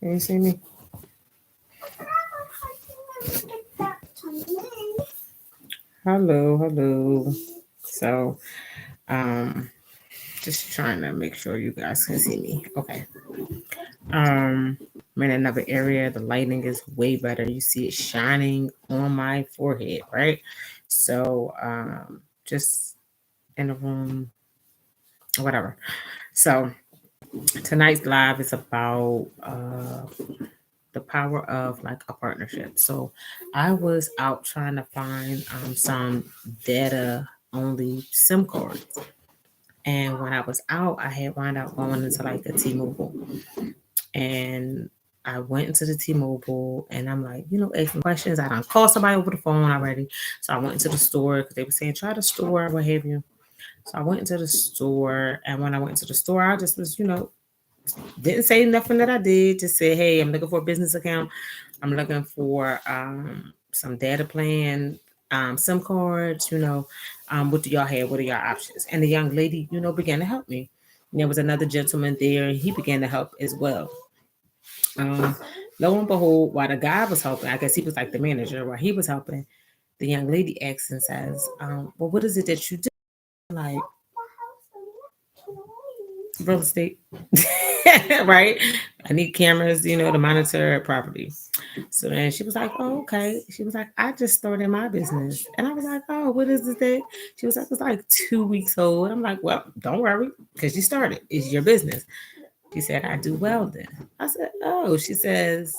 Can you see me? Hello, hello. So, um, just trying to make sure you guys can see me. Okay. I'm in another area. The lighting is way better. You see it shining on my forehead, right? So, just in a room, whatever. So, tonight's live is about the power of like a partnership. So, I was out trying to find some data only SIM cards. And when I was out, I had wound up going into like a T-Mobile. And I went into the T-Mobile and I'm like, asking questions. I done called somebody over the phone already. So I went into the store because they were saying, try the store, what have you. So I went into the store. And when I went into the store, I just was, didn't say nothing that I did. Just said, hey, I'm looking for a business account. I'm looking for some data plan, SIM cards, what do y'all have? What are y'all options? And the young lady, began to help me. And there was another gentleman there, and he began to help as well. Um, Lo and behold, while the guy was helping, I guess he was like the manager, while he was helping, the young lady asks and says, well, what is it that you do? Like, real estate, right? I need cameras, to monitor property. So then she was like, oh, okay. She was like, I just started my business. And I was like, oh, what is this thing? She was like, it's like 2 weeks old. I'm like, well, don't worry, because you started. It's your business. She said, I do welding. I said, oh, she says,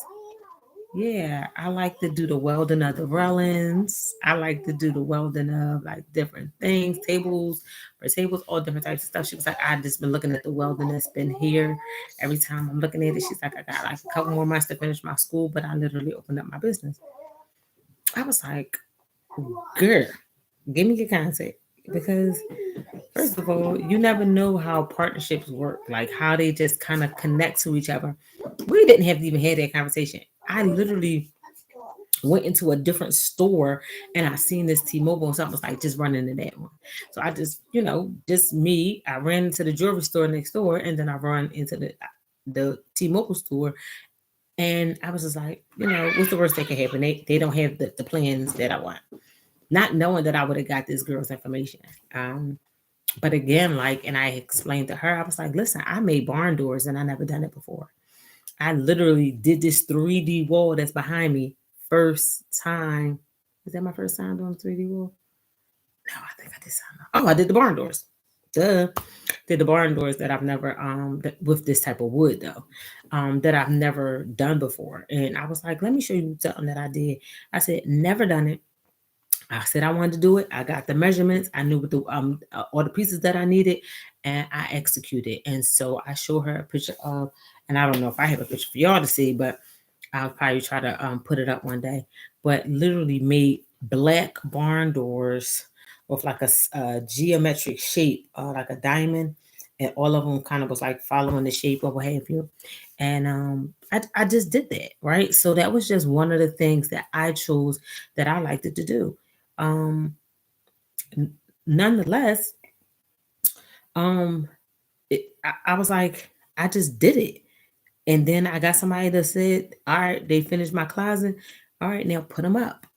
yeah, I like to do the welding of the railings. I like to do the welding of like different things, tables, for tables, all different types of stuff. She was like, I just been looking at the welding that's been here. Every time I'm looking at it, she's like, I got like a couple more months to finish my school, but I literally opened up my business. I was like, girl, give me your contact. Because first of all, you never know how partnerships work, like how they just kind of connect to each other. We didn't have to even have that conversation. I literally went into a different store and I seen this T-Mobile, so I was like, just running into that one. So I just, just me, I ran into the jewelry store next door, and then I run into the T-Mobile store, and I was just like, what's the worst that can happen? They don't have the plans that I want, not knowing that I would have got this girl's information. But again, like, and I explained to her, I was like, listen, I made barn doors and I never done it before. I literally did this 3D wall that's behind me first time. Is that my first time doing a 3D wall? No, I think I did something. Oh, I did the barn doors. Duh. Did the barn doors that I've never with this type of wood though. That I've never done before. And I was like, let me show you something that I did. I said, never done it. I said I wanted to do it. I got the measurements. I knew what the all the pieces that I needed, and I executed. And so I show her a picture of, and I don't know if I have a picture for y'all to see, but I'll probably try to put it up one day. But literally made black barn doors with like a geometric shape, like a diamond, and all of them kind of was like following the shape of what have you. And I just did that, right? So that was just one of the things that I chose that I liked it to do. Um, Nonetheless, um, I was like, I just did it. And then I got somebody that said, all right, they finished my closet. All right, now put them up.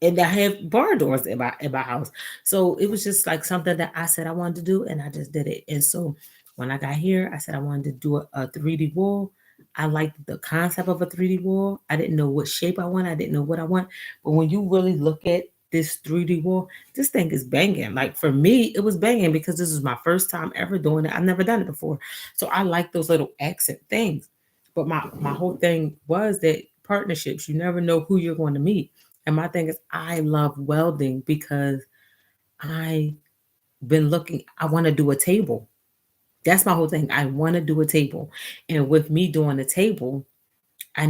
And I have barn doors in my house. So it was just like something that I said I wanted to do, and I just did it. And so when I got here, I said I wanted to do a 3D wall. I liked the concept of a 3D wall. I didn't know what shape I want. I didn't know what I want. But when you really look at this 3D wall, this thing is banging. Like for me, it was banging because this is my first time ever doing it. I've never done it before. So I like those little accent things. But my whole thing was that partnerships, you never know who you're going to meet. And my thing is, I love welding because I been looking. I want to do a table. That's my whole thing. I want to do a table, and with me doing the table, I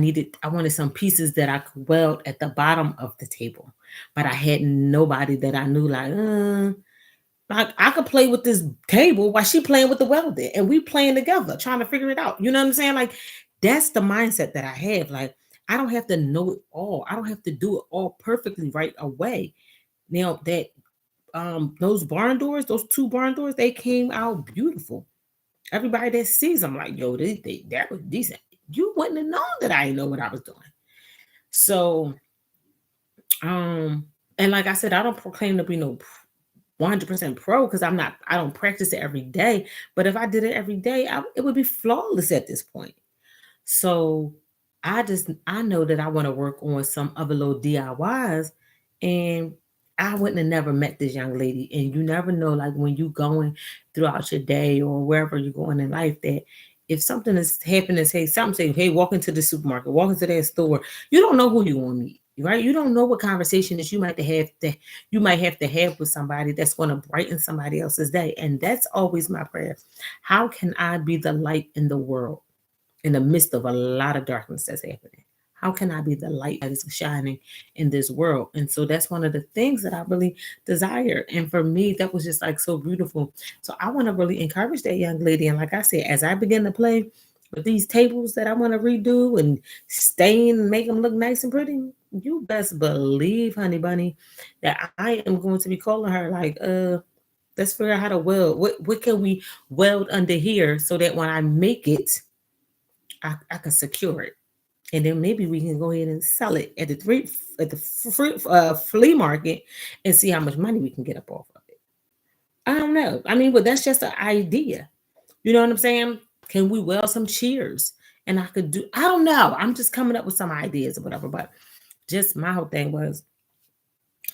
wanted some pieces that I could weld at the bottom of the table, but I had nobody that I knew like I could play with this table while she playing with the welding, and we playing together, trying to figure it out. You know what I'm saying? Like that's the mindset that I have. Like I don't have to know it all. I don't have to do it all perfectly right away. Now that those barn doors, those two barn doors, they came out beautiful. Everybody that sees them like, yo, that was decent. you wouldn't have known that I didn't know what I was doing. So, and like I said, I don't proclaim to be no 100% pro because I don't practice it every day. But if I did it every day, it would be flawless at this point. So I know that I want to work on some other little DIYs, and I wouldn't have never met this young lady. And you never know, like when you going throughout your day or wherever you're going in life, that if something is happening, say, hey, walk into the supermarket, walk into that store, you don't know who you're gonna meet, right? You don't know what conversation that you might have to have with somebody that's going to brighten somebody else's day. And that's always my prayer. How can I be the light in the world in the midst of a lot of darkness that's happening? How can I be the light that is shining in this world? And so that's one of the things that I really desire. And for me, that was just like so beautiful. So I want to really encourage that young lady. And like I said, as I begin to play with these tables that I want to redo and stain and make them look nice and pretty, you best believe, honey bunny, that I am going to be calling her like, let's figure out how to weld. What can we weld under here so that when I make it, I can secure it, and then maybe we can go ahead and sell it at the flea market and see how much money we can get up off of it. I don't know. I mean, but that's just an idea. You know what I'm saying? Can we weld some cheers? And I could do. I don't know. I'm just coming up with some ideas or whatever. But just my whole thing was,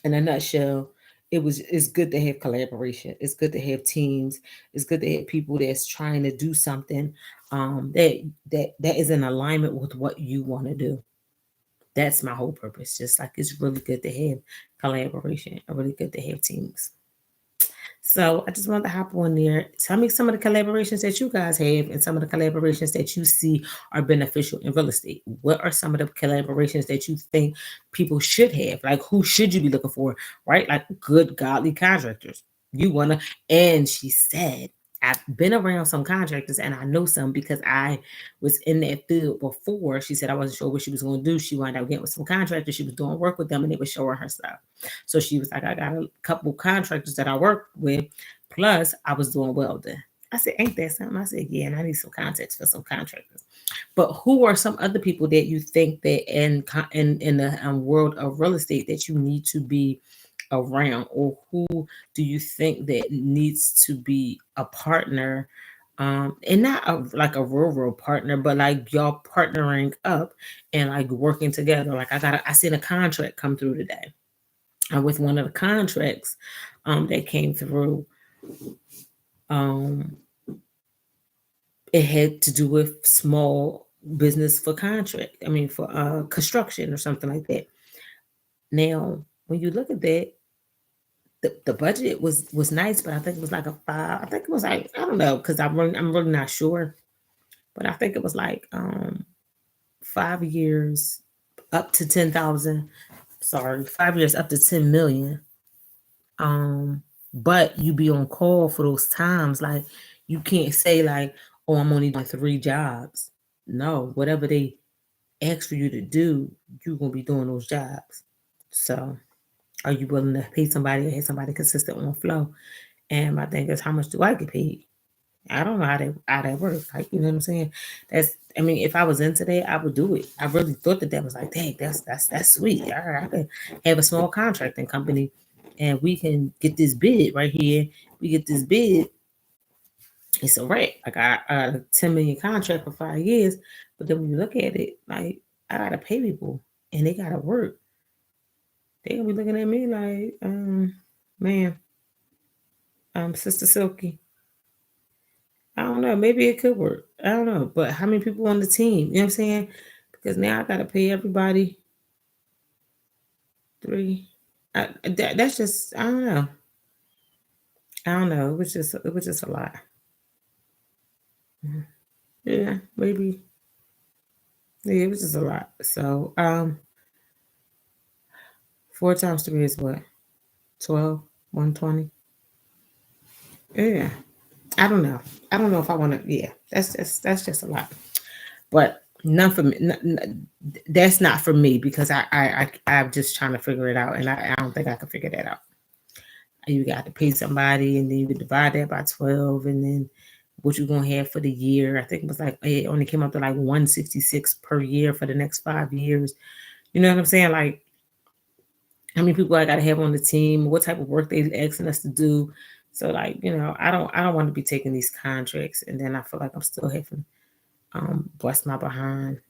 in a nutshell, it's good to have collaboration. It's good to have teams. It's good to have people that's trying to do something that is in alignment with what you want to do. That's my whole purpose. Just like it's really good to have collaboration. Really good to have teams. So I just wanted to hop on there. Tell me some of the collaborations that you guys have and some of the collaborations that you see are beneficial in real estate. What are some of the collaborations that you think people should have? Like who should you be looking for? Right? Like good godly contractors. You wanna, and she said, I've been around some contractors and I know some because I was in that field before. She said I wasn't sure what she was going to do. She wound up getting with some contractors. She was doing work with them and they were showing her stuff. So she was like, I got a couple contractors that I work with, plus I was doing welding. I said, ain't that something? I said, yeah, and I need some context for some contractors. But who are some other people that you think that in the world of real estate that you need to be around, or who do you think that needs to be a partner, and not like a rural partner, but like y'all partnering up and like working together? Like I seen a contract come through today, with one of the contracts that came through. Um, it had to do with small business for contract. I mean, for construction or something like that. Now, when you look at that, the budget was nice, but I think it was like a five. I think it was like, I don't know, because I'm really not sure, but I think it was like 5 years up to 10,000. Sorry, 5 years up to 10 million. But you be on call for those times. Like you can't say like, oh, I'm only doing 3 jobs. No, whatever they ask for you to do, you're gonna be doing those jobs. So are you willing to pay somebody or have somebody consistent on flow? And my thing is, how much do I get paid? I don't know how that works. Like, you know what I'm saying? I mean, if I was into that, I would do it. I really thought that was like, dang, that's sweet. All right, I could have a small contracting company and we can get this bid right here. We get this bid, it's a wreck. Like I got a 10 million contract for 5 years, but then when you look at it, like I gotta pay people and they gotta work. They gonna be looking at me like, man, Sister Silky. I don't know. Maybe it could work. I don't know. But how many people on the team? You know what I'm saying? Because now I gotta pay everybody 3. That's just, I don't know. I don't know. It was just a lot. Yeah, maybe. Yeah, it was just a lot. So 4 times 3 is what? 12, 120. Yeah. I don't know. I don't know if I want to. Yeah, that's just a lot. But none for me. That's not for me because I'm just trying to figure it out, and I don't think I can figure that out. You got to pay somebody, and then you could divide that by 12, and then what you're gonna have for the year. I think it was like it only came up to like 166 per year for the next 5 years. You know what I'm saying? Like how many people I gotta have on the team, what type of work they asking us to do. So like, I don't want to be taking these contracts and then I feel like I'm still having bust my behind.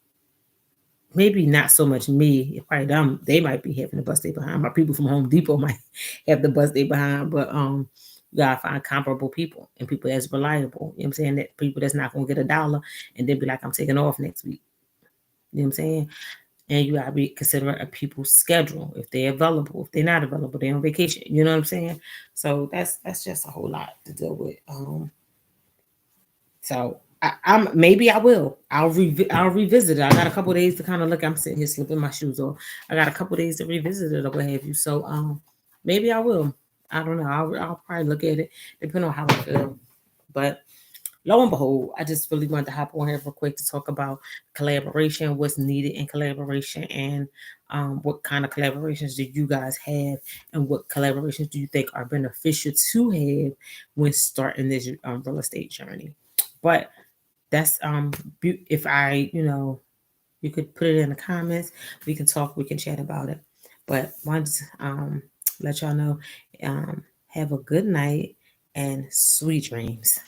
Maybe not so much me. Probably them. They might be having to bust their behind. My people from Home Depot might have to bust their behind, but you gotta find comparable people and people that's reliable. You know what I'm saying? That people that's not gonna get a dollar and then be like, I'm taking off next week. You know what I'm saying? And you gotta be considering a people's schedule if they're available. If they're not available, they're on vacation. You know what I'm saying? So that's just a whole lot to deal with. So I'm maybe I will. I'll revisit it. I got a couple days to kind of look. I'm sitting here slipping my shoes off. I got a couple days to revisit it or what have you. So maybe I will. I don't know. I'll probably look at it depending on how I feel. But lo and behold, I just really wanted to hop on here real quick to talk about collaboration, what's needed in collaboration, and what kind of collaborations do you guys have, and what collaborations do you think are beneficial to have when starting this real estate journey. But that's if I you could put it in the comments. We can talk. We can chat about it. But wanted to let y'all know. Have a good night and sweet dreams.